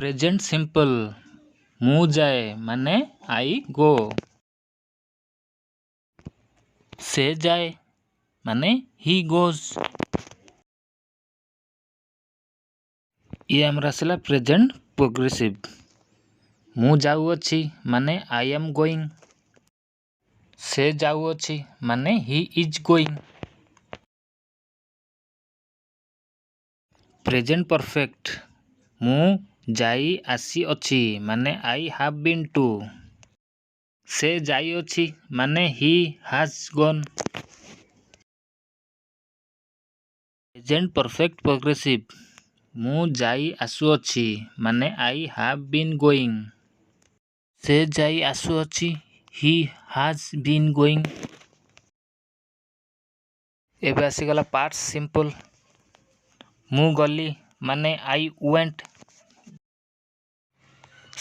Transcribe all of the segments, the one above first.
Present simple मु जाए माने आई गो। से जाए माने ही गोज। ये आमर आसला प्रेजेंट प्रोग्रेसिव। मु जाऊँगी माने आई एम गोइंग। से जाऊँगी माने he is going. Present perfect मु जाई आसी अछि माने आई हैव बीन टू। से जाई अछि माने he has gone. Present perfect progressive मु जाई आसु अछि माने आई हैव बीन गोइंग। से जाई आसु अछि ही हैज बीन गोइंग। एबे आसीगला पार्ट सिंपल मु गली माने आई वेंट।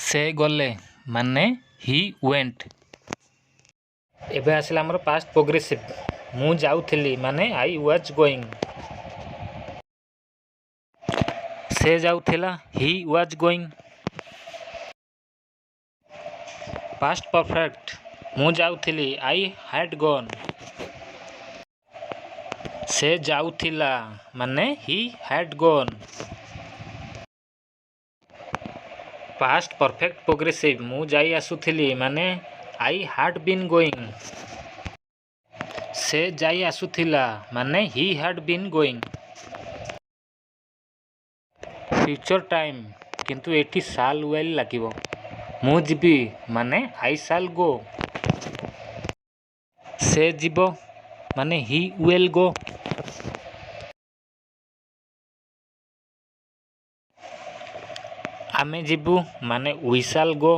से गले माने ही वेंट। एबे आसिला हमर पास्ट प्रोग्रेसिव मु जाउथिली माने आई वाज गोइंग। से जाउथिला he was going. Past perfect मु जाउथिली आई हैड गॉन। से जाउथिला माने ही had gone. Past perfect progressive मु जाई आसुथिली माने आई हैड बीन गोइंग। से जाई आसुथिला माने ही had been going. Future time किंतु एठी साल वेल लागिवो। मु जिबी माने आई साल गो। से जिबो माने ही विल गो। आमे जिबू माने वी शाल गो।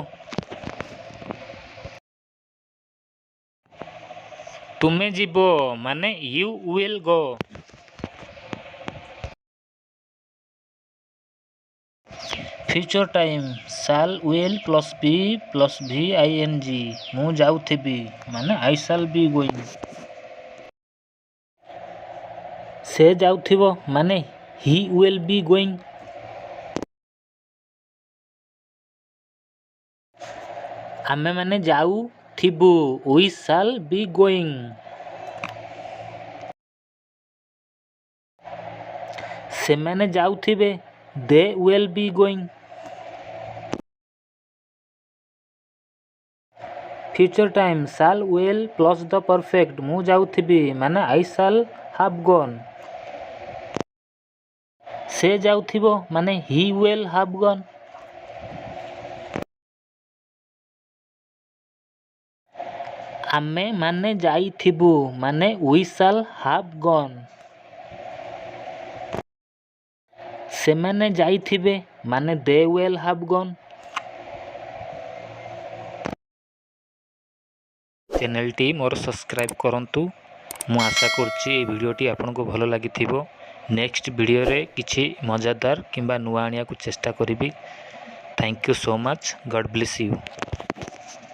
तुमे जिबो माने you will go. Future time shall will plus भी आईएनजी मु जाउथिबी माने आई शाल बी गोइंग। से जाउथिबो माने ही विल बी गोइंग। आमे माने जाऊ थिबू वी शाल बी गोइंग। से माने जाउथिबे they will be going. Future time shall will plus the perfect मु जाउथिबी माने आई शाल हैव गॉन। से जाउथिबो माने ही विल हैव गॉन। आमे माने जाइथिबू माने वी शाल हैव गॉन। से माने जाइथिबे माने दे विल हैव गॉन। चैनलटी मोर सब्सक्राइब करंतु। मु आशा करछि ए वीडियोटी आपनको भलो लागिथिबो। नेक्स्ट वीडियो रे किछि मजादार किंबा नुआ आनिया को चेष्टा करिबी। Thank you so much. God bless you.